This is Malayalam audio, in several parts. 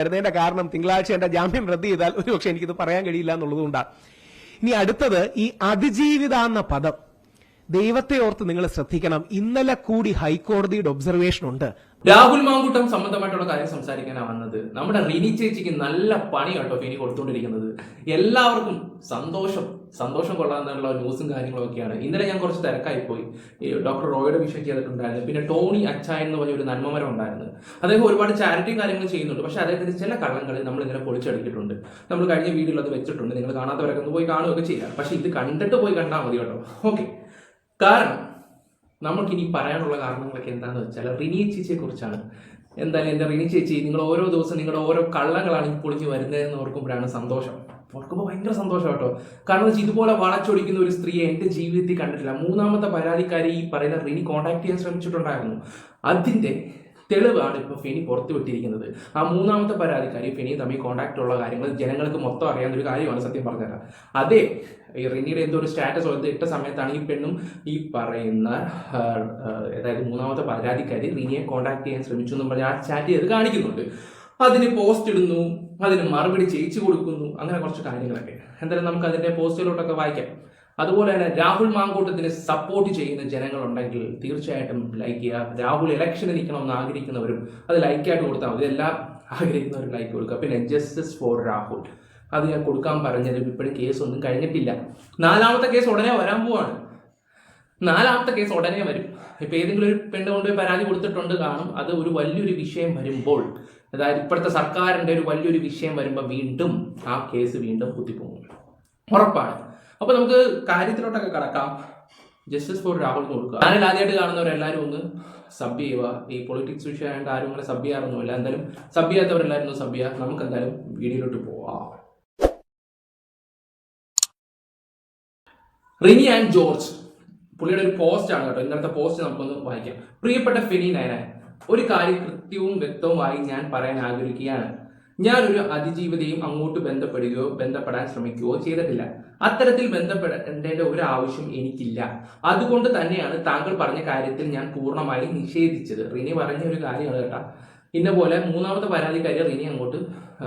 വരുന്നതിന്റെ കാരണം തിങ്കളാഴ്ച എന്റെ ജാമ്യം റദ്ദ് ചെയ്താൽ ഒരുപക്ഷെ എനിക്കിത് പറയാൻ കഴിയില്ല എന്നുള്ളതുകൊണ്ടാണ്. ഇനി അടുത്തത് ഈ അതിജീവിത എന്ന പദം. ദൈവത്തെ ഓർത്ത് നിങ്ങൾ ശ്രദ്ധിക്കണം. ഇന്നലെ കൂടി ഹൈക്കോടതിയുടെ ഒബ്സർവേഷൻ ഉണ്ട്. രാഹുൽ മാങ്കൂട്ടം സംബന്ധമായിട്ടുള്ള കാര്യം സംസാരിക്കാനാണ് വന്നത്. നമ്മുടെ റിനി ചേച്ചിക്ക് നല്ല പണി കേട്ടോ ഫെനി കൊടുത്തുകൊണ്ടിരിക്കുന്നത്. എല്ലാവർക്കും സന്തോഷം കൊള്ളാന്നുള്ള ന്യൂസും കാര്യങ്ങളും ഒക്കെയാണ്. ഇന്നലെ ഞാൻ കുറച്ച് തിരക്കായിപ്പോയി. ഡോക്ടർ റോയുടെ വിഷയം ചെയ്തിട്ടുണ്ടായിരുന്നു. പിന്നെ ടോണി അച്ചായൻ എന്ന് പറഞ്ഞ ഒരു നന്മമരം ഉണ്ടായിരുന്നു. അദ്ദേഹം ഒരുപാട് ചാരിറ്റി കാര്യങ്ങൾ ചെയ്യുന്നുണ്ട്. പക്ഷെ അദ്ദേഹത്തിന്റെ ചില കള്ളങ്ങൾ നമ്മൾ ഇന്നലെ പൊളിച്ചെടുക്കിയിട്ടുണ്ട്. നമ്മൾ കഴിഞ്ഞ വീഡിയോയിൽ അത് വെച്ചിട്ടുണ്ട്. നിങ്ങൾ കാണാത്തവരൊക്കെ ഒന്ന് പോയി കാണുകയൊക്കെ ചെയ്യാം. പക്ഷെ ഇത് കണ്ടിട്ട് പോയി കണ്ടാൽ മതി കേട്ടോ. ഓക്കെ, കാരണം നമുക്കിനി പറയാനുള്ള കാരണങ്ങളൊക്കെ എന്താണെന്ന് വെച്ചാൽ റിനി ചേച്ചിയെ കുറിച്ചാണ്. എന്തായാലും എൻ്റെ റിനി ചേച്ചി, നിങ്ങൾ ഓരോ ദിവസം നിങ്ങളുടെ ഓരോ കള്ളങ്ങളാണ് ഈ പൊളിഞ്ഞ് വരുന്നതെന്ന് ഓർക്കുമ്പോഴാണ് സന്തോഷം. ഓർക്കുമ്പോൾ ഭയങ്കര സന്തോഷം കേട്ടോ. കാരണം വെച്ചാൽ ഇതുപോലെ വളച്ചൊടിക്കുന്ന ഒരു സ്ത്രീയെ എൻ്റെ ജീവിതത്തിൽ കണ്ടിട്ടില്ല. മൂന്നാമത്തെ പരാതിക്കാരി ഈ പറയുന്ന റിനി കോൺടാക്ട് ചെയ്യാൻ ശ്രമിച്ചിട്ടുണ്ടായിരുന്നു. അതിൻ്റെ തെളിവാണ് ഇപ്പോൾ ഫെനി പുറത്തു വിട്ടിരിക്കുന്നത്. ആ മൂന്നാമത്തെ പരാതിക്കാരി ഫെനി തമ്മിൽ കോൺടാക്ട് ഉള്ള കാര്യങ്ങൾ ജനങ്ങൾക്ക് മൊത്തം അറിയാവുന്ന ഒരു കാര്യമാണ്. സത്യം പറഞ്ഞുതരാം. അതേ ഈ റിനിയുടെ എന്തോ ഒരു സ്റ്റാറ്റസ് ഇട്ട സമയത്താണ് ഈ പെണ്ണും ഈ പറയുന്ന അതായത് മൂന്നാമത്തെ പരാതിക്കാരി റിനിയെ കോൺടാക്ട് ചെയ്യാൻ ശ്രമിച്ചു എന്ന് പറഞ്ഞാൽ ആ ചാറ്റ് ചെയ്ത് കാണിക്കുന്നുണ്ട്. അതിന് പോസ്റ്റ് ഇടുന്നു, അതിന് മറുപടി ചെയ്യിച്ചു കൊടുക്കുന്നു, അങ്ങനെ കുറച്ച് കാര്യങ്ങളൊക്കെ. എന്തായാലും നമുക്ക് അതിൻ്റെ പോസ്റ്റിലോട്ടൊക്കെ വായിക്കാം. അതുപോലെ തന്നെ രാഹുൽ മാങ്കൂട്ടത്തിന് സപ്പോർട്ട് ചെയ്യുന്ന ജനങ്ങളുണ്ടെങ്കിൽ തീർച്ചയായിട്ടും ലൈക്ക് ചെയ്യുക. രാഹുൽ ഇലക്ഷന് നിൽക്കണമെന്ന് ആഗ്രഹിക്കുന്നവരും അത് ലൈക്കായിട്ട് കൊടുത്താൽ മതി. എല്ലാം ആഗ്രഹിക്കുന്നവരും ലൈക്ക് കൊടുക്കുക. പിന്നെ ജസ്റ്റിസ് ഫോർ രാഹുൽ, അത് ഞാൻ കൊടുക്കാൻ പറഞ്ഞത് ഇപ്പോഴും കേസൊന്നും കഴിഞ്ഞിട്ടില്ല. 4ാമത്തെ കേസ് ഉടനെ വരാൻ പോവാണ്. 4ാമത്തെ കേസ് ഉടനെ വരും. ഇപ്പം ഏതെങ്കിലും ഒരു പെണ്ണ് കൊണ്ടുപോയി പരാതി കൊടുത്തിട്ടുണ്ട് കാണും. അത് ഒരു വലിയൊരു വിഷയം വരുമ്പോൾ, അതായത് ഇപ്പോഴത്തെ സർക്കാരിൻ്റെ ഒരു വലിയൊരു വിഷയം വരുമ്പോൾ വീണ്ടും ആ കേസ് വീണ്ടും കുത്തിപ്പോകും, ഉറപ്പാണ്. അപ്പോൾ നമുക്ക് കാര്യത്തിലോട്ടൊക്കെ കടക്കാം. ജസ്റ്റിസ് ഫോർ രാഹുൽ കൊടുക്കുക. ചാനൽ ആദ്യമായിട്ട് കാണുന്നവരെല്ലാവരും ഒന്ന് സബ് ചെയ്യുക. ഈ പൊളിറ്റിക്സ് വിഷയമായിട്ട് ആരും അങ്ങനെ സബ് ചെയ്യാറൊന്നുമില്ല. എന്തായാലും സബ് ചെയ്യാത്തവരെല്ലാവരും ഒന്ന് സബ് ചെയ്യുക. നമുക്ക് എന്തായാലും വീഡിയോയിലോട്ട് പോവാം. റിനി ആൻഡ് ജോർജ്, പുള്ളിയുടെ ഒരു പോസ്റ്റ് ആണ് കേട്ടോ. ഇന്നത്തെ പോസ്റ്റ് നമുക്കൊന്ന് വായിക്കാം. പ്രിയപ്പെട്ട ഫെനി നയനാൻ, ഒരു കാര്യം കൃത്യവും വ്യക്തവുമായി ഞാൻ പറയാൻ ആഗ്രഹിക്കുകയാണ്. ഞാനൊരു അതിജീവിതയും അങ്ങോട്ട് ബന്ധപ്പെടുകയോ ബന്ധപ്പെടാൻ ശ്രമിക്കുകയോ ചെയ്തിട്ടില്ല. അത്തരത്തിൽ ബന്ധപ്പെടേണ്ട ഒരു ആവശ്യം എനിക്കില്ല. അതുകൊണ്ട് തന്നെയാണ് താങ്കൾ പറഞ്ഞ കാര്യത്തിൽ ഞാൻ പൂർണ്ണമായി നിഷേധിച്ചത്. റിനി പറഞ്ഞ ഒരു കാര്യമാണ് കേട്ടോ. ഇന്ന പോലെ 3ാമത്തെ പരാതിക്കാരി റിനി അങ്ങോട്ട്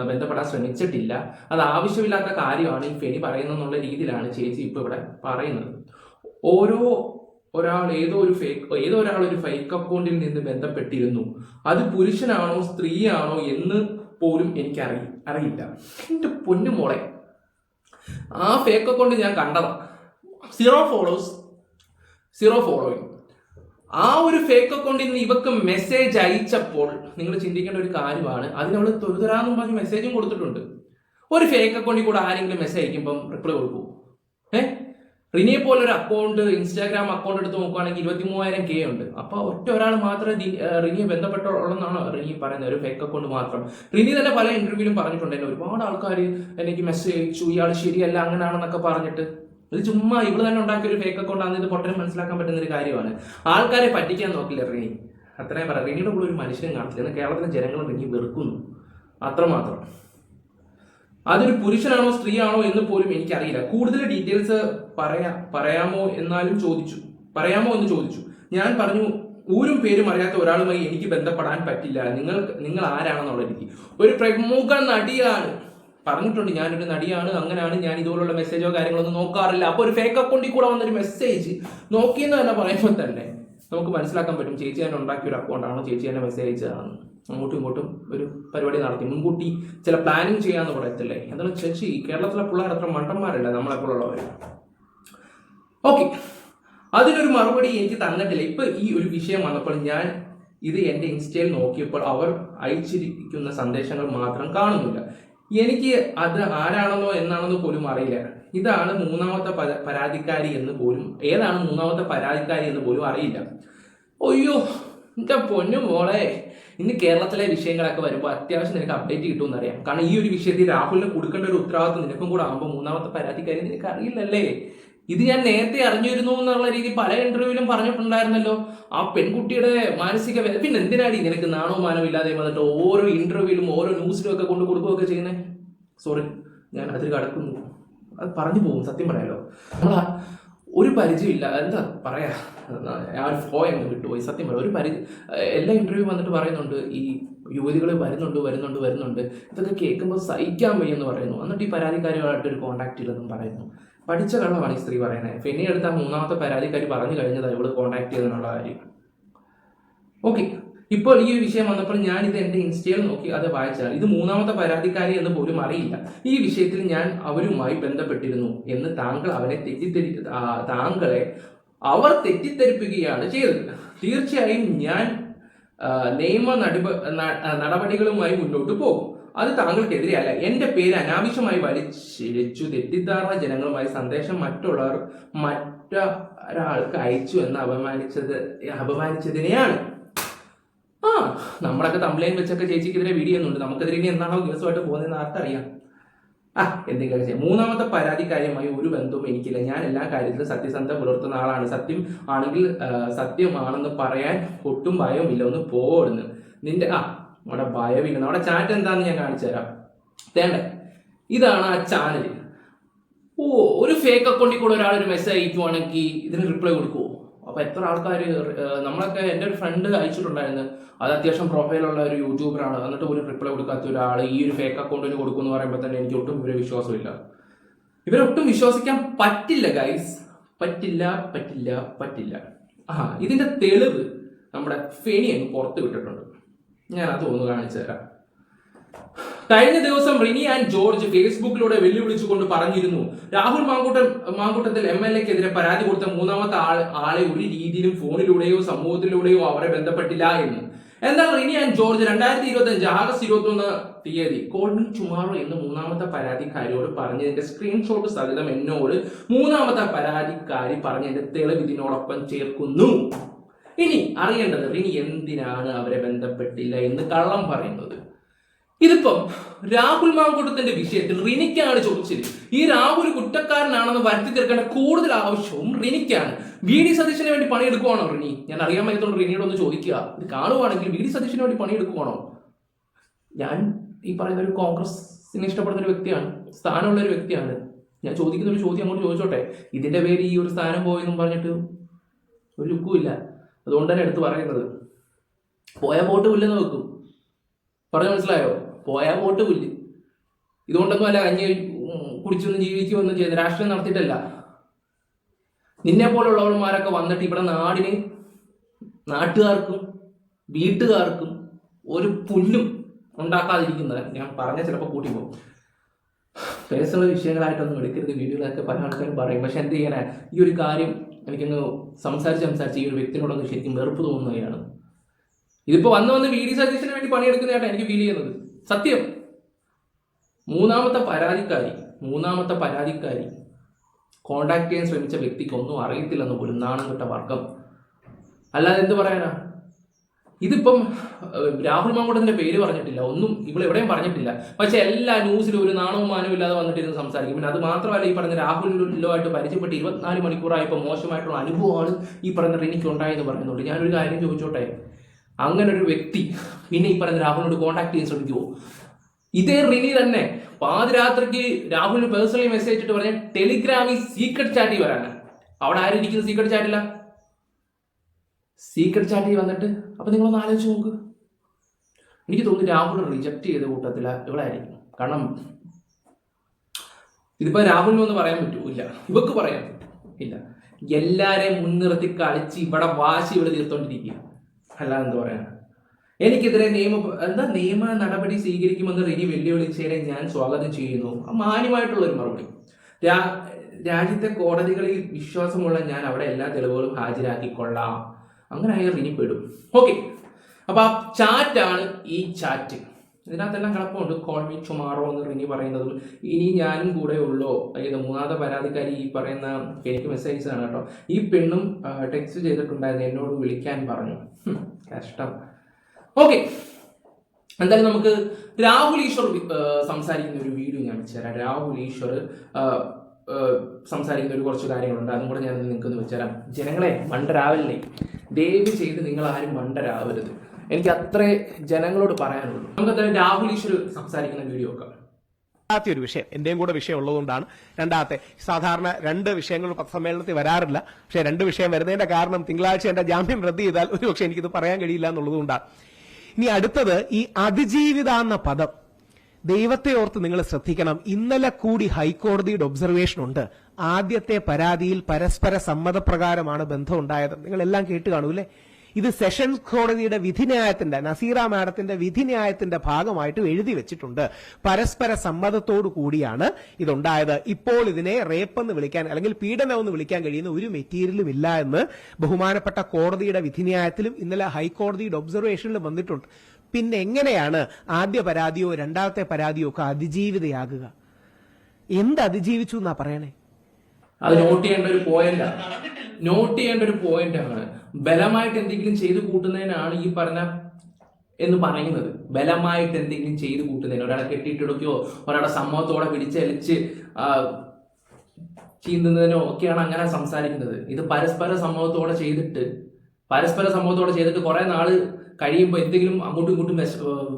ബന്ധപ്പെടാൻ ശ്രമിച്ചിട്ടില്ല. അത് ആവശ്യമില്ലാത്ത കാര്യമാണ് ഈ ഫെനി പറയുന്നതെന്നുള്ള രീതിയിലാണ് ചേച്ചി ഇപ്പോൾ ഇവിടെ പറയുന്നത്. ഏതോ ഒരാൾ ഒരു ഫേക്ക് അക്കൗണ്ടിൽ നിന്ന് ബന്ധപ്പെട്ടിരുന്നു. അത് പുരുഷനാണോ സ്ത്രീയാണോ എന്ന് പോലും എനിക്ക് അറിയില്ല. എൻ്റെ പൊന്നു മോളെ, ആ ഫേക്ക് അക്കൗണ്ട് ഞാൻ കണ്ടതാ. 0 ഫോളോവേഴ്സ് 0 ഫോളോയിങ്. ആ ഒരു ഫേക്ക് അക്കൗണ്ടിൽ നിന്ന് ഇവക്ക് മെസ്സേജ് അയച്ചപ്പോൾ നിങ്ങൾ ചിന്തിക്കേണ്ട ഒരു കാര്യമാണ്. അതിനവൾ തൊഴുതരാന്നും പറഞ്ഞ് മെസ്സേജും കൊടുത്തിട്ടുണ്ട്. ഒരു ഫേക്ക് അക്കൗണ്ടിൽ കൂടെ ആരെങ്കിലും മെസ്സേജ് അയക്കുമ്പം റിപ്ലൈ കൊടുക്കൂ? റിനിയെ പോലെ ഒരു അക്കൗണ്ട്, ഇൻസ്റ്റാഗ്രാം അക്കൗണ്ട് എടുത്ത് നോക്കുകയാണെങ്കിൽ 23,000K ഉണ്ട്. അപ്പോൾ ഒറ്റ ഒരാൾ മാത്രമേ റിനിയെ ബന്ധപ്പെട്ടുള്ളതെന്നാണ് റിനി പറയുന്നത്, ഒരു ഫേക്ക് അക്കൗണ്ട് മാത്രം. റിനി തന്നെ പല ഇന്റർവ്യൂവിലും പറഞ്ഞിട്ടുണ്ട്, എന്നെ ഒരുപാട് ആൾക്കാർ എനിക്ക് മെസ്സേജ് അയച്ചു, ഇയാൾ ശരിയല്ല അങ്ങനെയാണെന്നൊക്കെ പറഞ്ഞിട്ട്. ഇത് ചുമ്മാ ഇവള് തന്നെ ഉണ്ടാക്കിയ ഒരു ഫേക്ക് അക്കൗണ്ട് ആണെന്ന് ഇത് പൊട്ടനെ മനസ്സിലാക്കാൻ പറ്റുന്ന ഒരു കാര്യമാണ്. ആൾക്കാരെ പറ്റിക്കാൻ നോക്കില്ല റിനി, അത്രയും പറയാം. റിനിയുടെ കൂടെ ഒരു മനുഷ്യനും കാണില്ല. എന്നാൽ കേരളത്തിലെ ജനങ്ങൾ റിനി വെറുക്കുന്നു, അത്രമാത്രം. അതൊരു പുരുഷനാണോ സ്ത്രീയാണോ എന്ന് പോലും എനിക്കറിയില്ല. കൂടുതൽ ഡീറ്റെയിൽസ് പറയാമോ എന്ന് ചോദിച്ചു. ഞാൻ പറഞ്ഞു, ഊരും പേരും അറിയാത്ത ഒരാളുമായി എനിക്ക് ബന്ധപ്പെടാൻ പറ്റില്ല. നിങ്ങൾ ആരാണെന്നുള്ള രീതി. ഒരു പ്രമുഖ നടിയാണ് പറഞ്ഞിട്ടുണ്ട്, ഞാനൊരു നടിയാണ്, അങ്ങനെയാണ്, ഞാൻ ഇതുപോലുള്ള മെസ്സേജോ കാര്യങ്ങളൊന്നും നോക്കാറില്ല. അപ്പോൾ ഒരു ഫേക്ക് അക്കൗണ്ടിൽ കൂടെ വന്നൊരു മെസ്സേജ് നോക്കിയെന്ന് തന്നെ പറയുമ്പോൾ തന്നെ നമുക്ക് മനസ്സിലാക്കാൻ പറ്റും ചേച്ചി തന്നെ ഉണ്ടാക്കിയ ഒരു അക്കൗണ്ടാണോ, ചേച്ചി തന്നെ മെസ്സേജ് അയച്ചതാണ്. അങ്ങോട്ടും ഇങ്ങോട്ടും ഒരു പരിപാടി നടത്തി മുൻകൂട്ടി ചില പ്ലാനിങ് ചെയ്യാന്ന് പറയത്തില്ലേ. എന്തായാലും ചേച്ചി, കേരളത്തിലെ പിള്ളേർ അത്ര മണ്ടന്മാരല്ല നമ്മളെപ്പോലുള്ളവർ. ഓക്കെ, അതിനൊരു മറുപടി എനിക്ക് തന്നിട്ടില്ല. ഇപ്പൊ ഈ ഒരു വിഷയം വന്നപ്പോൾ ഞാൻ ഇത് എൻ്റെ ഇൻസ്റ്റയിൽ നോക്കിയപ്പോൾ അവർ അയച്ചിരിക്കുന്ന സന്ദേശങ്ങൾ മാത്രം കാണുന്നില്ല. എനിക്ക് അത് ആരാണെന്നോ എന്നാണെന്നോ പോലും അറിയില്ല. ഇതാണ് 3ാമത്തെ പരാതിക്കാരി എന്ന് പോലും, ഏതാണ് 3ാമത്തെ പരാതിക്കാരി എന്ന് പോലും അറിയില്ല. അയ്യോ എൻ്റെ പൊന്നു മോളെ, ഇന്ന് കേരളത്തിലെ വിഷയങ്ങളൊക്കെ വരുമ്പോൾ അത്യാവശ്യം നിനക്ക് അപ്ഡേറ്റ് കിട്ടുമെന്ന് അറിയാം. കാരണം ഈ ഒരു വിഷയത്തിൽ രാഹുലിന് കൊടുക്കേണ്ട ഒരു ഉത്തരവാദിത്വം നിനക്കും കൂടെ ആകുമ്പോൾ 3ാമത്തെ പരാതിക്കാരി നിനക്ക് അറിയില്ലല്ലേ. ഇത് ഞാൻ നേരത്തെ അറിഞ്ഞിരുന്നു എന്നുള്ള രീതിയിൽ പല ഇന്റർവ്യൂവിലും പറഞ്ഞിട്ടുണ്ടായിരുന്നല്ലോ. ആ പെൺകുട്ടിയുടെ മാനസിക വേദന. പിന്നെ എന്തിനാടി നിനക്ക് നാണോ മാനോ ഇല്ലാതെ വന്നിട്ട് ഓരോ ഇന്റർവ്യൂവിലും ഓരോ ന്യൂസിലും ഒക്കെ കൊണ്ട് കൊടുക്കുകയൊക്കെ ചെയ്യുന്നത്? സോറി, ഞാൻ അതിൽ കടക്കുന്നു. അത് പറഞ്ഞു പോകും, സത്യം പറയാലോ. നമ്മളാ ഒരു പരിചയമില്ല, എന്താ പറയാ, ആ ഒരു ഫ്ലോ അങ്ങ് വിട്ടുപോയി. സത്യം പറയാം, എല്ലാ ഇന്റർവ്യൂ വന്നിട്ട് പറയുന്നുണ്ട് ഈ യുവതികൾ വരുന്നുണ്ട്, ഇതൊക്കെ കേൾക്കുമ്പോൾ സഹിക്കാൻ വയ്യെന്ന് പറയുന്നു. എന്നിട്ട് ഈ പരാതിക്കാരുമായിട്ട് ഒരു കോൺടാക്ട് ഇല്ലെന്നും പറയുന്നു. പഠിച്ച കള്ളമാണ് ഈ സ്ത്രീ പറയുന്നത്. ഫെനി എടുത്ത മൂന്നാമത്തെ പരാതിക്കാരി പറഞ്ഞു കഴിഞ്ഞതാണ് ഇവള് കോൺടാക്ട് ചെയ്തെന്നുള്ള കാര്യം. ഓക്കെ, ഇപ്പോൾ ഈ വിഷയം വന്നപ്പോൾ ഞാൻ ഇത് എന്റെ ഇൻസ്റ്റയിൽ നോക്കി അത് വായിച്ചാൽ ഇത് മൂന്നാമത്തെ പരാതിക്കാരി എന്ന് പോലും അറിയില്ല. ഈ വിഷയത്തിൽ ഞാൻ അവരുമായി ബന്ധപ്പെട്ടിരുന്നു എന്ന് താങ്കളെ അവർ തെറ്റിദ്ധരിപ്പിക്കുകയാണ് ചെയ്തത്. തീർച്ചയായും ഞാൻ നിയമ നടപടികളുമായി മുന്നോട്ട് പോകും. അത് താങ്കൾക്കെതിരെയല്ല. എന്റെ പേര് അനാവശ്യമായി വലിച്ചിഴച്ചു തെറ്റിദ്ധാരണ ജനങ്ങളുമായി സന്ദേശം മറ്റൊരാൾക്ക് അയച്ചു എന്ന് അപമാനിച്ചതിനെയാണ്. നമ്മളൊക്കെ തംബ്ലൈൻ വെച്ചൊക്കെ ചേച്ചിക്കെതിരെ വീഡിയോ ഒന്നുണ്ട്. നമുക്കെതിരെ ഇനി എന്താണോ ദിവസമായിട്ട് പോകുന്നതെന്ന് ആർക്കറിയാം. എന്തെങ്കിലും ചെയ്യാം. മൂന്നാമത്തെ പരാതിക്കാര്യമായി ഒരു ബന്ധവും എനിക്കില്ല. ഞാൻ എല്ലാ കാര്യത്തിലും സത്യസന്ധത പുലർത്തുന്ന ആളാണ്. സത്യം ആണെങ്കിൽ സത്യമാണെന്ന് പറയാൻ ഒട്ടും ഭയമില്ല. ഒന്ന് പോടുന്നു നിന്റെ നമ്മുടെ ഭയമില്ല. നമ്മുടെ ചാറ്റ് എന്താണെന്ന് ഞാൻ കാണിച്ചു തരാം. തേണ്ടേ, ഇതാണ് ആ ചാനൽ. ഒരു ഫേക്ക് അക്കൗണ്ടിൽ കൂടെ ഒരാൾ ഒരു മെസ്സേജ് അയക്കുവാണെങ്കിൽ ഇതിന് റിപ്ലൈ കൊടുക്കുമോ? അപ്പൊ എത്ര ആൾക്കാർ നമ്മളൊക്കെ എൻ്റെ ഒരു ഫ്രണ്ട് അയച്ചിട്ടുണ്ടായിരുന്നു. അത് അത്യാവശ്യം പ്രൊഫൈലുള്ള ഒരു യൂട്യൂബറാണ്. എന്നിട്ട് ഒരു റിപ്ലൈ കൊടുക്കാത്ത ഒരാൾ ഈ ഒരു ഫേക്ക് അക്കൗണ്ടിന് കൊടുക്കുമെന്ന് പറയുമ്പോൾ തന്നെ എനിക്ക് ഒട്ടും ഇവരെ വിശ്വാസമില്ല. ഇവരൊട്ടും വിശ്വസിക്കാൻ പറ്റില്ല ഗൈസ്. പറ്റില്ല. ഇതിന്റെ തെളിവ് നമ്മുടെ ഫെനി അങ്ങ് പുറത്ത് വിട്ടിട്ടുണ്ട്. ഞാൻ അത് ഒന്ന് കാണിച്ചു തരാം. കഴിഞ്ഞ ദിവസം റിനി ആൻഡ് ജോർജ് ഫേസ്ബുക്കിലൂടെ വെല്ലുവിളിച്ചുകൊണ്ട് പറഞ്ഞിരുന്നു, രാഹുൽ മാങ്കൂട്ടത്തിൽ MLA-ക്കെതിരെ പരാതി കൊടുത്ത മൂന്നാമത്തെ ആളെ ഒരു രീതിയിലും ഫോണിലൂടെയോ സമൂഹത്തിലൂടെയോ അവരെ ബന്ധപ്പെട്ടില്ല എന്ന്. എന്നാൽ Rini and George 2025 August 21 call me tomorrow എന്ന് മൂന്നാമത്തെ പരാതിക്കാരിയോട് പറഞ്ഞതിന്റെ സ്ക്രീൻഷോട്ട് സഹിതം എന്നോട് മൂന്നാമത്തെ പരാതിക്കാരി പറഞ്ഞതിന്റെ തെളിവ് ഇതിനോടൊപ്പം ചേർക്കുന്നു. ഇനി അറിയേണ്ടത് റിനി എന്തിനാണ് അവരെ ബന്ധപ്പെട്ടില്ല എന്ന് കള്ളം പറയുന്നത്. ഇതിപ്പം രാഹുൽ മാങ്കൂട്ടത്തിന്റെ വിഷയത്തിൽ റിനിക്കാണ് ചോദിച്ചത്. ഈ രാഹുൽ കുറ്റക്കാരനാണെന്ന് വരുത്തി തീർക്കേണ്ട കൂടുതൽ ആവശ്യവും റിനിക്കാണ്. VD സതീശന് വേണ്ടി പണിയെടുക്കുവാണോ റിനി? ഞാൻ അറിയാൻ പറ്റുന്ന റിനിയോട് ഒന്ന് ചോദിക്കുക. ഇത് കാണുവാണെങ്കിൽ VD സതീശന് വേണ്ടി പണിയെടുക്കുവാണോ? ഞാൻ ഈ പറയുന്ന ഒരു കോൺഗ്രസിനെ ഇഷ്ടപ്പെടുന്ന ഒരു വ്യക്തിയാണ്, സ്ഥാനമുള്ള ഒരു വ്യക്തിയാണ്. ഞാൻ ചോദിക്കുന്ന ഒരു ചോദ്യം അങ്ങോട്ട് ചോദിച്ചോട്ടെ. ഇതിന്റെ പേര് ഈ ഒരു സ്ഥാനം പോയെന്നും പറഞ്ഞിട്ട് ഒരു ലുക്കുമില്ല. അതുകൊണ്ട് തന്നെ എടുത്ത് പറയുന്നത്, പോയാൽ പോട്ട് പുല്ലെന്ന് വെക്കും. പറഞ്ഞു മനസ്സിലായോ? പോയാൽ പോട്ട് പുല്ല്. ഇതുകൊണ്ടൊന്നും അല്ല കഞ്ഞി കുടിച്ചൊന്നും ജീവിക്കുകയൊന്നും ചെയ്യുന്നത്. രാഷ്ട്രീയം നടത്തിയിട്ടല്ല. നിന്നെ പോലുള്ളവന്മാരൊക്കെ വന്നിട്ട് ഇവിടെ നാട്ടുകാർക്കും വീട്ടുകാർക്കും ഒരു പുല്ലും ഉണ്ടാക്കാതിരിക്കുന്നത്. ഞാൻ പറഞ്ഞ ചിലപ്പോൾ കൂട്ടിപ്പോകും. പേഴ്സണൽ വിഷയങ്ങളായിട്ടൊന്നും എടുക്കരുത്. വീഡിയോകളൊക്കെ പല ആൾക്കാരും പറയും. പക്ഷെ എന്ത് ചെയ്യാനാ, ഈ ഒരു കാര്യം എനിക്കങ്ങ് സംസാരിച്ച് ഈ ഒരു വ്യക്തിനോടൊന്ന് ശരിക്കും വെറുപ്പ് തോന്നുകയാണ്. ഇതിപ്പോ വന്ന് VD സതീശന് വേണ്ടി പണിയെടുക്കുന്നതായിട്ടാണ് എനിക്ക് ഫീൽ ചെയ്യുന്നത്. സത്യം. മൂന്നാമത്തെ പരാതിക്കാരി കോണ്ടാക്ട് ചെയ്യാൻ ശ്രമിച്ച വ്യക്തിക്ക് ഒന്നും അറിയത്തില്ലെന്ന് പോലും. നാണം കെട്ട വർഗം. അല്ലാതെ എന്ത് പറയാനാ? ഇതിപ്പം രാഹുൽ മാങ്കൂട്ടത്തിന്റെ പേര് പറഞ്ഞിട്ടില്ല, ഒന്നും ഇവിടെ എവിടെയും പറഞ്ഞിട്ടില്ല. പക്ഷെ എല്ലാ ന്യൂസിലും ഒരു നാണവും മാനവും ഇല്ലാതെ വന്നിട്ടിരുന്ന് സംസാരിക്കും. പിന്നെ അത് മാത്രമല്ല, ഈ പറഞ്ഞ രാഹുലുമായിട്ട് പരിചയപ്പെട്ട് 24 മണിക്കൂറായപ്പോൾ മോശമായിട്ടുള്ള അനുഭവമാണ് ഈ പറഞ്ഞ റിനിക്ക് ഉണ്ടായെന്ന് പറയുന്നുണ്ട്. ഞാനൊരു കാര്യം ചോദിച്ചോട്ടെ, അങ്ങനെ ഒരു വ്യക്തി പിന്നെ ഈ പറഞ്ഞ രാഹുലിനോട് കോൺടാക്ട് ചെയ്യാൻ ശ്രമിക്കുമോ? ഇതേ റിനി തന്നെ പാതിരാത്രിക്ക് രാഹുലിന് പേഴ്സണലി മെസ്സേജ് ഇട്ട് പറഞ്ഞ ടെലിഗ്രാമിൽ സീക്രട്ട് ചാറ്റിൽ വരാനാണ്. അവിടെ ആരും ഇരിക്കുന്നത് സീക്രട്ട് ചാറ്റില്ല. സീക്രട്ട് ചാറ്റിൽ വന്നിട്ട് അപ്പൊ നിങ്ങളൊന്ന് ആലോചിച്ച് നോക്ക്. എനിക്ക് തോന്നുന്നു രാഹുൽ റിജക്ട് ചെയ്ത കൂട്ടത്തില ഇവളായിരിക്കും. കാരണം ഇതിപ്പോ രാഹുലിനൊന്ന് പറയാൻ പറ്റൂല്ല, ഇവക്ക് പറയാൻ ഇല്ല. എല്ലാരെയും മുൻനിർത്തി കളിച്ച് ഇവിടെ വാശി ഇവിടെ തീർത്തോണ്ടിരിക്കുക. അല്ലാതെ എന്താ പറയാ. എനിക്കെതിരെ നിയമ നടപടി സ്വീകരിക്കുമെന്ന് റിനി വെല്ലുവിളിച്ചതിനെ ഞാൻ സ്വാഗതം ചെയ്യുന്നു. മാന്യമായിട്ടുള്ള ഒരു മറുപടി. രാജ്യത്തെ കോടതികളിൽ വിശ്വാസമുള്ള ഞാൻ അവിടെ എല്ലാ തെളിവുകളും ഹാജരാക്കിക്കൊള്ളാം. അങ്ങനെ ആയ റിനി പെടും. ഓക്കെ, അപ്പൊ ആ ചാറ്റാണ് ഈ ചാറ്റ്. ഇതിനകത്തെല്ലാം കുഴപ്പമുണ്ട്. കോൾ മീ ടുമാറോ എന്ന് റിനി പറയുന്നതും ഇനി ഞാനും കൂടെ ഉള്ളോ. അതായത് മൂന്നാമത്തെ പരാതിക്കാരി ഈ പറയുന്ന എനിക്ക് മെസ്സേജ് ആണ് കേട്ടോ. ഈ പെണ്ണും ടെക്സ്റ്റ് ചെയ്തിട്ടുണ്ടായിരുന്നു, എന്നോട് വിളിക്കാൻ പറഞ്ഞു. കഷ്ടം. ഓക്കെ, എന്തായാലും നമുക്ക് രാഹുൽ ഈശ്വർ സംസാരിക്കുന്ന ഒരു വീഡിയോ ഞാൻ വെച്ചുതരാം. രാഹുൽ ഈശ്വർ സംസാരിക്കുന്ന ഒരു കുറച്ച് കാര്യങ്ങളുണ്ട്, അതും കൂടെ ഞാൻ നിങ്ങൾക്കൊന്ന് വെച്ചുതരാം. ജനങ്ങളെ മണ്ടരാവല്ലേ, ദയവ് ചെയ്ത് നിങ്ങൾ ആരും മണ്ടരാവരുത്. എനിക്ക് അത്രേ ജനങ്ങളോട് പറയാനുള്ളൂ. നമുക്ക് എന്തായാലും രാഹുൽ ഈശ്വർ സംസാരിക്കുന്ന വീഡിയോ ഒക്കെ. ഒരു വിഷയം എന്റെയും കൂടെ വിഷയം ഉള്ളതുകൊണ്ടാണ്. രണ്ടാമത്തെ, സാധാരണ 2 വിഷയങ്ങൾ പത്രസമ്മേളനത്തിൽ വരാറില്ല. പക്ഷെ 2 വിഷയം വരുന്നതിന്റെ കാരണം തിങ്കളാഴ്ച എന്റെ ജാമ്യം റദ്ദ് ചെയ്താൽ ഒരുപക്ഷെ എനിക്കിത് പറയാൻ കഴിയില്ല എന്നുള്ളതുകൊണ്ടാണ്. ഇനി അടുത്തത് ഈ അതിജീവിത എന്ന പദം. ദൈവത്തെ ഓർത്ത് നിങ്ങൾ ശ്രദ്ധിക്കണം. ഇന്നലെ കൂടി ഹൈക്കോടതിയുടെ ഒബ്സർവേഷൻ ഉണ്ട്. ആദ്യത്തെ പരാതിയിൽ പരസ്പര സമ്മതപ്രകാരമാണ് ബന്ധം ഉണ്ടായത്. നിങ്ങൾ എല്ലാം കേട്ട് കാണൂല്ലേ? ഇത് സെഷൻസ് കോടതിയുടെ വിധിന്യായത്തിന്റെ, നസീറ മാഡത്തിന്റെ വിധിന്യായത്തിന്റെ ഭാഗമായിട്ട് എഴുതി വെച്ചിട്ടുണ്ട്. പരസ്പര സമ്മതത്തോടു കൂടിയാണ് ഇതുണ്ടായത്. ഇപ്പോൾ ഇതിനെ റേപ്പ് എന്ന് വിളിക്കാൻ അല്ലെങ്കിൽ പീഡനം എന്ന് വിളിക്കാൻ കഴിയുന്ന ഒരു മെറ്റീരിയലും ഇല്ല എന്ന് ബഹുമാനപ്പെട്ട കോടതിയുടെ വിധിന്യായത്തിലും ഇന്നലെ ഹൈക്കോടതിയുടെ ഒബ്സർവേഷനിലും വന്നിട്ടുണ്ട്. പിന്നെ എങ്ങനെയാണ് ആദ്യ പരാതിയോ രണ്ടാമത്തെ പരാതിയോ ഒക്കെ അതിജീവിതയാകുക? എന്ത് അതിജീവിച്ചു എന്നാ പറയണേ? അത് നോട്ട് ചെയ്യേണ്ട ഒരു പോയിന്റാണ്. ബലമായിട്ട് എന്തെങ്കിലും ചെയ്തു കൂട്ടുന്നതിനാണ് ഈ പറഞ്ഞ എന്ന് പറയുന്നത്. ബലമായിട്ട് എന്തെങ്കിലും ചെയ്തു കൂട്ടുന്നതിന്, ഒരാളെ കെട്ടിയിട്ടെടുക്കുകയോ ഒരാളെ സമ്മതത്തോടെ പിടിച്ചലിച്ച് ചീന്തുന്നതിനോ ഒക്കെയാണ് അങ്ങനെ സംസാരിക്കുന്നത്. ഇത് പരസ്പര സമ്മതത്തോടെ ചെയ്തിട്ട് കുറെ നാള് കഴിയുമ്പോൾ എന്തെങ്കിലും അങ്ങോട്ടും ഇങ്ങോട്ടും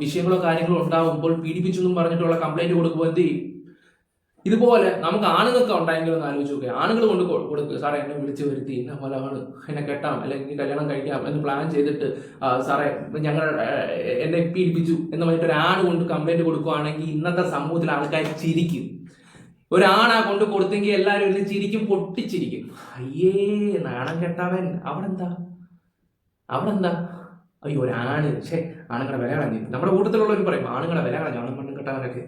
വിഷയങ്ങളോ കാര്യങ്ങളോ ഉണ്ടാകുമ്പോൾ പീഡിപ്പിച്ചെന്നും പറഞ്ഞിട്ടുള്ള കംപ്ലൈന്റ് കൊടുക്കുമ്പോൾ എന്ത് ചെയ്യും? ഇതുപോലെ നമുക്ക് ആണുങ്ങൾക്ക് ഉണ്ടായെങ്കിലും ഒന്ന് ആലോചിച്ച് നോക്കുക. ആണുങ്ങൾ കൊണ്ട് കൊടുക്കുക, സാറേ എന്നെ വിളിച്ചു വരുത്തി ഇന്ന പോലെ ആണ്, എന്നെ കെട്ടാം അല്ലെങ്കിൽ കല്യാണം കഴിക്കാം എന്ന് പ്ലാൻ ചെയ്തിട്ട് സാറേ എന്നെ പീഡിപ്പിച്ചു എന്ന് പറഞ്ഞിട്ട് ഒരു ആണ് കൊണ്ട് കംപ്ലൈന്റ് കൊടുക്കുകയാണെങ്കിൽ ഇന്നത്തെ സമൂഹത്തിൽ ആൾക്കാർ ചിരിക്കും. ഒരാണാ കൊണ്ട് കൊടുത്തെങ്കിൽ എല്ലാവരും ഇരുന്ന് ചിരിക്കും, പൊട്ടിച്ചിരിക്കും. അയ്യേ നാണം കെട്ടവൻ, അവിടെ എന്താ അയ്യോ ഒരാണ്, ആണുങ്ങളെ വില കളഞ്ഞു. നമ്മുടെ കൂട്ടത്തിലുള്ളവർ പറയും ആണുങ്ങളെ വില കളഞ്ഞു, ആണും പെണ്ണും കെട്ടവനൊക്കെ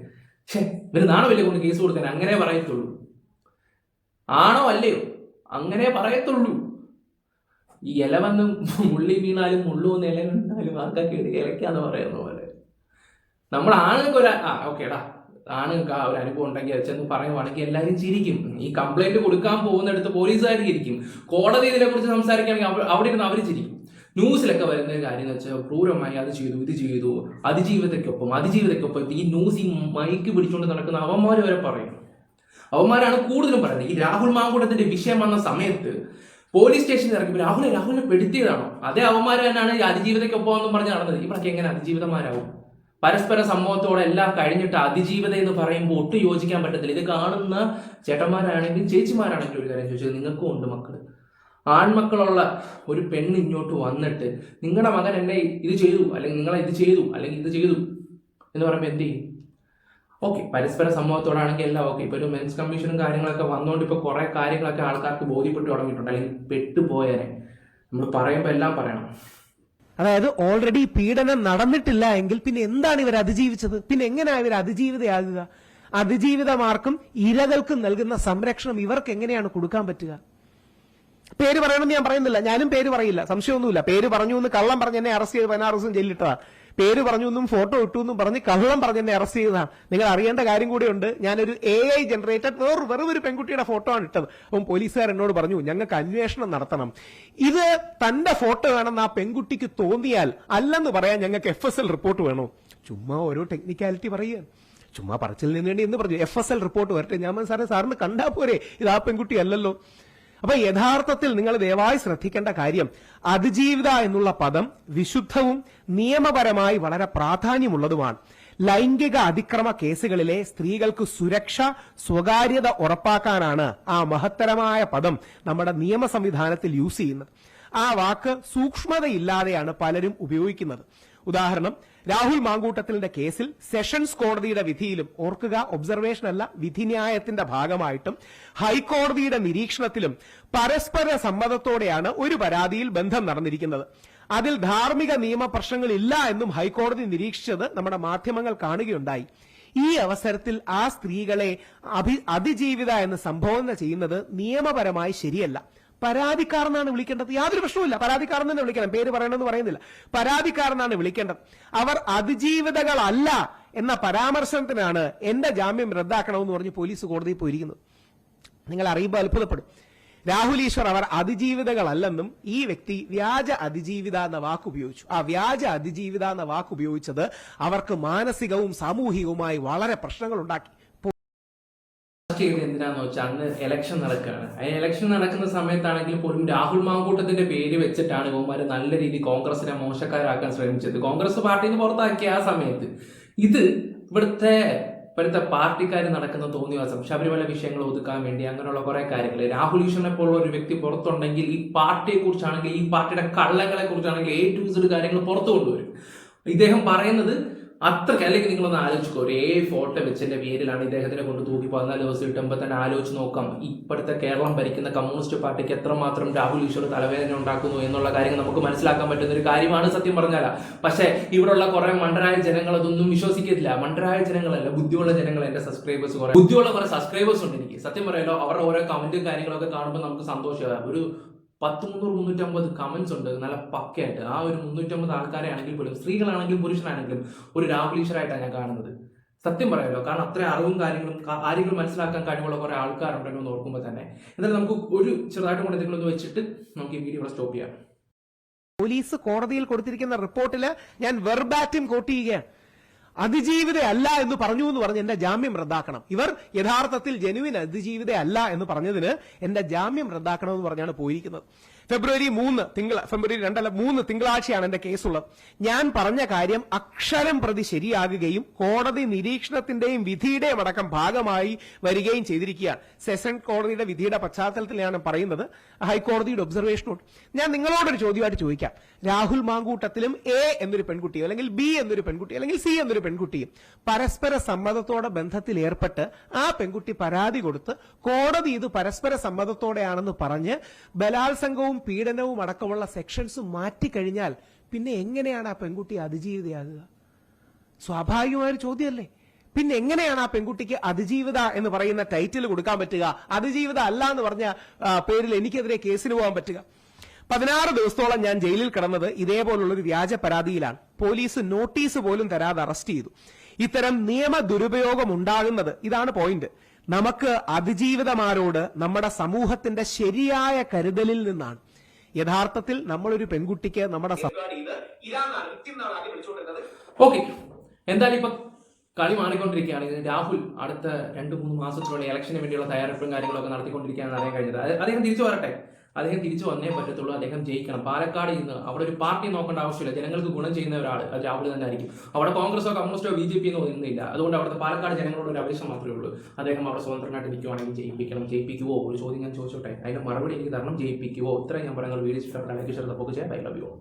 ഇവര് നാണമില്ലേ കൊണ്ട് കേസ് കൊടുക്കാൻ. അങ്ങനെ പറയത്തുള്ളൂ. ആണോ അല്ലയോ അങ്ങനെ പറയത്തുള്ളൂ. ഈ ഇല വന്ന് മുള്ളി വീണാലും മുള്ളുവന്ന് ഇല വീണാലും ആൾക്കാർക്ക് ഇലക്കാന്ന് പറയുന്ന പോലെ നമ്മൾ ആണുങ്ങൾക്ക് ഓക്കേടാ ആണുങ്ങൾക്ക് ഒരു അനുഭവം ഉണ്ടെങ്കിൽ അത് ചെന്ന് പറയുവാണെങ്കിൽ എല്ലാവരും ചിരിക്കും. ഈ കംപ്ലൈന്റ് കൊടുക്കാൻ പോകുന്നിടത്ത് പോലീസുകാർ ചിരിക്കും. കോടതി ഇതിനെ കുറിച്ച് സംസാരിക്കുകയാണെങ്കിൽ അവിടെ ഇരുന്ന് അവർ ചിരിക്കും. ന്യൂസിലൊക്കെ വരുന്ന കാര്യം എന്ന് വെച്ചാൽ ക്രൂരമായി അത് ചെയ്തു ഇത് ചെയ്തു, അതിജീവിതയ്ക്കൊപ്പം ഈ ന്യൂസ് ഈ മൈക്ക് പിടിച്ചുകൊണ്ട് നടക്കുന്ന അവന്മാർ വരെ പറയും. അവന്മാരാണ് കൂടുതലും പറയുന്നത്. ഈ രാഹുൽ മാങ്കൂട്ടത്തിന്റെ വിഷയം വന്ന സമയത്ത് പോലീസ് സ്റ്റേഷനിൽ ഇറക്കി രാഹുലിനെ പെടുത്തിയതാണോ? അതേ അവന്മാർ തന്നെയാണ് ഈ അതിജീവിതയ്ക്കൊപ്പം എന്നും പറഞ്ഞ് നടന്നത്. ഇവരൊക്കെ എങ്ങനെ അതിജീവിതമാരാവും? പരസ്പര സമ്മതത്തോടെ എല്ലാം കഴിഞ്ഞിട്ട് അതിജീവിത എന്ന് പറയുമ്പോൾ ഒട്ടും യോജിക്കാൻ പറ്റത്തില്ല. ഇത് കാണുന്ന ചേട്ടന്മാരാണെങ്കിലും ചേച്ചിമാരാണെങ്കിലും ഒരു കാര്യം ചോദിച്ചത്, നിങ്ങൾക്കും ഉണ്ട് മക്കള്. ആൺമക്കളുള്ള ഒരു പെണ്ണ് ഇങ്ങോട്ട് വന്നിട്ട് നിങ്ങളുടെ മകൻ എന്നെ ഇത് ചെയ്തു അല്ലെങ്കിൽ നിങ്ങളെ ഇത് ചെയ്തു അല്ലെങ്കിൽ ഇത് ചെയ്തു എന്ന് പറയുമ്പോൾ എന്ത് ചെയ്യും? ഓക്കെ, പരസ്പര സമ്മതത്തോടാണെങ്കിൽ എല്ലാം ഓക്കെ. ഇപ്പൊ ഒരു മെൻസ് കമ്മീഷനും കാര്യങ്ങളൊക്കെ വന്നുകൊണ്ട് ഇപ്പൊ കുറെ കാര്യങ്ങളൊക്കെ ആൾക്കാർക്ക് ബോധ്യപ്പെട്ട് തുടങ്ങിയിട്ടുണ്ട്. അല്ലെങ്കിൽ പെട്ടുപോയനെ നമ്മൾ പറയുമ്പോൾ എല്ലാം പറയണം. അതായത് ഓൾറെഡി പീഡനം നടന്നിട്ടില്ല എങ്കിൽ പിന്നെ എന്താണ് ഇവർ അതിജീവിച്ചത്? പിന്നെ എങ്ങനെയാണ് ഇവർ അതിജീവിതയാകുക? അതിജീവിതമാർക്കും ഇരകൾക്കും നൽകുന്ന സംരക്ഷണം ഇവർക്ക് എങ്ങനെയാണ് കൊടുക്കാൻ പറ്റുക? പേര് പറയണമെന്ന് ഞാൻ പറയുന്നില്ല, ഞാനും പേര് പറയില്ല, സംശയമൊന്നുമില്ല. പേര് പറഞ്ഞു എന്ന് കള്ളം പറഞ്ഞ് എന്നെ അറസ്റ്റ് ചെയ്ത് 16 ദിവസം ജയിലിലിട്ടതാണ്. പേര് പറഞ്ഞു എന്നും ഫോട്ടോ ഇട്ടു എന്നും പറഞ്ഞ് കള്ളം പറഞ്ഞ് എന്നെ അറസ്റ്റ് ചെയ്തതാണ്. നിങ്ങൾ അറിയേണ്ട കാര്യം കൂടിയുണ്ട്. ഞാനൊരു AI ജനറേറ്റഡ് വെറും ഒരു പെൺകുട്ടിയുടെ ഫോട്ടോ ആണ് ഇട്ടത്. അപ്പം പോലീസുകാർ എന്നോട് പറഞ്ഞു ഞങ്ങൾക്ക് അന്വേഷണം നടത്തണം. ഇത് തന്റെ ഫോട്ടോ വേണമെന്ന് ആ പെൺകുട്ടിക്ക് തോന്നിയാൽ അല്ലെന്ന് പറയാൻ ഞങ്ങൾക്ക് FSL റിപ്പോർട്ട് വേണോ? ചുമ്മാ ഓരോ ടെക്നിക്കാലിറ്റി പറയുക, ചുമ്മാ പറച്ചിൽ നിന്നേണ്ടി എന്ന് പറഞ്ഞു. FSL റിപ്പോർട്ട് വരട്ടെ. ഞാൻ സാറിന് കണ്ടാ പോരെ, ഇത് ആ പെൺകുട്ടി അല്ലല്ലോ. അപ്പൊ യഥാർത്ഥത്തിൽ നിങ്ങൾ ദയവായി ശ്രദ്ധിക്കേണ്ട കാര്യം, അതിജീവിത എന്നുള്ള പദം വിശുദ്ധവും നിയമപരമായി വളരെ പ്രാധാന്യമുള്ളതുമാണ്. ലൈംഗിക അതിക്രമ കേസുകളിലെ സ്ത്രീകൾക്ക് സുരക്ഷ, സ്വകാര്യത ഉറപ്പാക്കാനാണ് ആ മഹത്തരമായ പദം നമ്മുടെ നിയമ സംവിധാനത്തിൽ യൂസ് ചെയ്യുന്നത്. ആ വാക്ക് സൂക്ഷ്മതയില്ലാതെയാണ് പലരും ഉപയോഗിക്കുന്നത്. ഉദാഹരണം, രാഹുൽ മാങ്കൂട്ടത്തിന്റെ കേസിൽ സെഷൻസ് കോടതിയുടെ വിധിയിലും, ഓർക്കുക ഒബ്സർവേഷൻ അല്ല വിധിന്യായത്തിന്റെ ഭാഗമായിട്ടും ഹൈക്കോടതിയുടെ നിരീക്ഷണത്തിലും പരസ്പര സമ്മതത്തോടെയാണ് ഒരു പരാതിയിൽ ബന്ധം നടന്നിരിക്കുന്നത്. അതിൽ ധാർമ്മിക നിയമ പ്രശ്നങ്ങളില്ല എന്നും ഹൈക്കോടതി നിരീക്ഷിച്ചത് നമ്മുടെ മാധ്യമങ്ങൾ കാണുകയുണ്ടായി. ഈ അവസരത്തിൽ ആ സ്ത്രീകളെ അതിജീവിത എന്ന് സംബോധന ചെയ്യുന്നത് നിയമപരമായി ശരിയല്ല. പരാതിക്കാരനാണ് വിളിക്കേണ്ടത്. യാതൊരു പ്രശ്നവുമില്ല, പരാതിക്കാരൻ തന്നെ വിളിക്കണം. പേര് പറയണമെന്ന് പറയുന്നില്ല, പരാതിക്കാരനാണ് വിളിക്കേണ്ടത്. അവർ അതിജീവിതകളല്ല എന്ന പരാമർശനത്തിനാണ് എന്റെ ജാമ്യം റദ്ദാക്കണമെന്ന് പറഞ്ഞ് പോലീസ് കോടതിയിൽ പോയിരിക്കുന്നത്. നിങ്ങൾ അറിയുമ്പോൾ അത്ഭുതപ്പെടും. രാഹുൽ ഈശ്വർ അവർ അതിജീവിതകളല്ലെന്നും ഈ വ്യക്തി വ്യാജ അതിജീവിത എന്ന വാക്ക് ഉപയോഗിച്ചു. ആ വ്യാജ അതിജീവിത എന്ന വാക്ക് ഉപയോഗിച്ചത് അവർക്ക് മാനസികവും സാമൂഹികവുമായി വളരെ പ്രശ്നങ്ങൾ ഉണ്ടാക്കി. എന്തിനാന്ന് വെച്ചാൽ അന്ന് ഇലക്ഷൻ നടക്കുകയാണ്. ഇലക്ഷൻ നടക്കുന്ന സമയത്താണെങ്കിൽ പോലും രാഹുൽ മാങ്കൂട്ടത്തിന്റെ പേര് വെച്ചിട്ടാണ് ഇവന്മാര് നല്ല രീതിയിൽ കോൺഗ്രസിനെ മോശക്കാരാക്കാൻ ശ്രമിച്ചത്. കോൺഗ്രസ് പാർട്ടിയിൽ നിന്ന് പുറത്താക്കിയ ആ സമയത്ത് ഇത് ഇവിടുത്തെ പാർട്ടിക്കാർ നടക്കുന്ന തോന്നിവാസം, ശബരിമല വിഷയങ്ങൾ ഒതുക്കാൻ വേണ്ടി അങ്ങനെയുള്ള കുറെ കാര്യങ്ങൾ. രാഹുൽ ഈശ്വറിനെ പോലുള്ള ഒരു വ്യക്തി പുറത്തുണ്ടെങ്കിൽ ഈ പാർട്ടിയെ കുറിച്ചാണെങ്കിൽ, ഈ പാർട്ടിയുടെ കള്ളങ്ങളെ കുറിച്ചാണെങ്കിൽ A to Z കാര്യങ്ങൾ പുറത്തു കൊണ്ടുവരും. ഇദ്ദേഹം പറയുന്നത് അത്രയ്ക്ക്, അല്ലെങ്കിൽ നിങ്ങളൊന്ന് ആലോചിക്കോ, ഒരേ ഫോട്ടോ വെച്ചതിന്റെ പേരിലാണ് ഇദ്ദേഹത്തിനെ കൊണ്ട് തൂക്കി 14 ദിവസം ഇട്ടുമ്പോൾ തന്നെ ആലോചിച്ച് നോക്കാം ഇപ്പോഴത്തെ കേരളം ഭരിക്കുന്ന കമ്മ്യൂണിസ്റ്റ് പാർട്ടിക്ക് എത്രമാത്രം രാഹുൽ ഈശ്വർ തലവേദന ഉണ്ടാക്കുന്നു എന്നുള്ള കാര്യങ്ങൾ നമുക്ക് മനസ്സിലാക്കാൻ പറ്റുന്ന ഒരു കാര്യമാണ് സത്യം പറഞ്ഞാൽ. പക്ഷേ ഇവിടെയുള്ള കുറെ മണ്ടരായ ജനങ്ങൾ അതൊന്നും വിശ്വസിക്കത്തില്ല. മണ്ടരായ ജനങ്ങളല്ല, ബുദ്ധിയുള്ള ജനങ്ങൾ. എന്റെ സബ്സ്ക്രൈബേഴ്സ് കുറെ ബുദ്ധിയുള്ള കുറെ സബ്സ്ക്രൈബേഴ്സ് ഉണ്ട് എനിക്ക്. സത്യം പറയാലോ, അവരുടെ ഓരോ കമന്റും കാര്യങ്ങളൊക്കെ കാണുമ്പോൾ നമുക്ക് സന്തോഷമാണ്. ഒരു 350 കമന്റ്സ് ഉണ്ട് നല്ല പക്കയായിട്ട്. ആ ഒരു 350 ആൾക്കാരെ ആണെങ്കിൽ പോലും, സ്ത്രീകളാണെങ്കിലും പുരുഷനാണെങ്കിലും, ഒരു രാഹുൽ ഈശ്വരായിട്ടാണ് ഞാൻ കാണുന്നത്. സത്യം പറയാലോ, കാരണം അത്ര അറിവും കാര്യങ്ങളും മനസ്സിലാക്കാൻ കഴിവുള്ള കുറെ ആൾക്കാരുണ്ടല്ലോ എന്ന് ഓർക്കുമ്പോൾ തന്നെ. എന്നാലും നമുക്ക് ഒരു ചെറുതായിട്ട് കൊണ്ട് എന്തെങ്കിലും ഒന്ന് വെച്ചിട്ട് നമുക്ക് ഈ വീഡിയോ സ്റ്റോപ്പ് ചെയ്യാം. പോലീസ് കോടതിയിൽ കൊടുത്തിരിക്കുന്ന റിപ്പോർട്ടില് ഞാൻ വെർബാറ്റിം കോട്ട് ചെയ്യുകയാണ്. അതിജീവിത അല്ല എന്ന് പറഞ്ഞു എന്ന് പറഞ്ഞ് എന്റെ ജാമ്യം റദ്ദാക്കണം. ഇവർ യഥാർത്ഥത്തിൽ ജെനുവിൻ അതിജീവിത അല്ല എന്ന് പറഞ്ഞതിന് എന്റെ ജാമ്യം റദ്ദാക്കണമെന്ന് പറഞ്ഞാണ് പോയിരിക്കുന്നത്. ഫെബ്രുവരി 2 തിങ്കളാഴ്ചയാണ് എന്റെ കേസുള്ളത്. ഞാൻ പറഞ്ഞ കാര്യം അക്ഷരം പ്രതി ശരിയാകുകയും കോടതി നിരീക്ഷണത്തിന്റെയും വിധിയുടെയും അടക്കം ഭാഗമായി വരികയും ചെയ്തിരിക്കുകയാണ്. സെഷൻ കോടതിയുടെ വിധിയുടെ പശ്ചാത്തലത്തിലാണ് പറയുന്നത്. ഹൈക്കോടതിയുടെ ഒബ്സർവേഷൻ നോട്ട്. ഞാൻ നിങ്ങളോടൊരു ചോദ്യമായിട്ട് ചോദിക്കാം. രാഹുൽ മാങ്കൂട്ടത്തിലും എ എന്നൊരു പെൺകുട്ടിയോ അല്ലെങ്കിൽ ബി എന്നൊരു പെൺകുട്ടിയോ അല്ലെങ്കിൽ സി എന്നൊരു പെൺകുട്ടിയും പരസ്പര സമ്മതത്തോടെ ബന്ധത്തിൽ ഏർപ്പെട്ട് ആ പെൺകുട്ടി പരാതി കൊടുത്ത് കോടതി ഇത് പരസ്പര സമ്മതത്തോടെയാണെന്ന് പറഞ്ഞ് ബലാത്സംഗവും പീഡനവും അടക്കമുള്ള സെക്ഷൻസ് മാറ്റിക്കഴിഞ്ഞാൽ പിന്നെ എങ്ങനെയാണ് ആ പെൺകുട്ടി അതിജീവിതയാകുക? സ്വാഭാവികമായൊരു ചോദ്യമല്ലേ. പിന്നെ എങ്ങനെയാണ് ആ പെൺകുട്ടിക്ക് അതിജീവിത എന്ന് പറയുന്ന ടൈറ്റിൽ കൊടുക്കാൻ പറ്റുക? അതിജീവിത അല്ല എന്ന് പറഞ്ഞ പേരിൽ എനിക്കെതിരെ കേസിന് പോകാൻ പറ്റുക? 16 ദിവസത്തോളം ഞാൻ ജയിലിൽ കിടന്നത് ഇതേപോലുള്ളൊരു വ്യാജ പരാതിയിലാണ്. പോലീസ് നോട്ടീസ് പോലും തരാതെ അറസ്റ്റ് ചെയ്തു. ഇത്തരം നിയമ ദുരുപയോഗം ഉണ്ടാകുന്നത്, ഇതാണ് പോയിന്റ്, നമുക്ക് അതിജീവിതമാരോട് നമ്മുടെ സമൂഹത്തിന്റെ ശരിയായ കരുതലിൽ നിന്നാണ്. യഥാർത്ഥത്തിൽ നമ്മളൊരു പെൺകുട്ടിക്ക് നമ്മുടെ ഓക്കെ, എന്തായാലും ഇപ്പൊ കളി മാറിക്കൊണ്ടിരിക്കുകയാണ്. രാഹുൽ അടുത്ത 2-3 മാസത്തിലുള്ള ഇലക്ഷന് വേണ്ടിയുള്ള തയ്യാറെടുപ്പും കാര്യങ്ങളൊക്കെ നടത്തിക്കൊണ്ടിരിക്കുകയാണ് അറിയാൻ കഴിഞ്ഞത്. അദ്ദേഹം തിരിച്ചു വരട്ടെ, അദ്ദേഹം തിരിച്ചു വന്നേ പറ്റത്തുള്ളൂ. അദ്ദേഹം ജയിക്കണം. പാലക്കാട് ഇന്ന് അവിടെ ഒരു പാർട്ടി നോക്കേണ്ട ആവശ്യമില്ല. ജനങ്ങൾക്ക് ഗുണം ചെയ്യുന്ന ഒരാൾ അത് രാഹുൽ തന്നെ ആയിരിക്കും. അവിടെ കോൺഗ്രസോ കമ്മ്യൂണിസ്റ്റോ BJP ഒന്നുമില്ല. അതുകൊണ്ട് അവിടുത്തെ പാലക്കാട് ജനങ്ങളോട് ഒരു ആവശ്യം മാത്രമേ ഉള്ളൂ. അദ്ദേഹം അവിടെ സ്വതന്ത്രമായിട്ട് നിൽക്കുവാണെങ്കിൽ ജയിപ്പിക്കുവോ? ഒരു ചോദ്യം ഞാൻ ചോദിച്ചോട്ടെ, അതിന്റെ മറുപടി എനിക്ക് തരണം. ജയിപ്പിക്കുവോ? ഇത്രയും ഞാൻ പറയുന്നത്. വീഡിയോ ഇഷ്ടപ്പെട്ടാൽ ലൈക്ക്, ഷെയർ, സപ്പോർട്ട് ചെയ്യാൻ. I love you.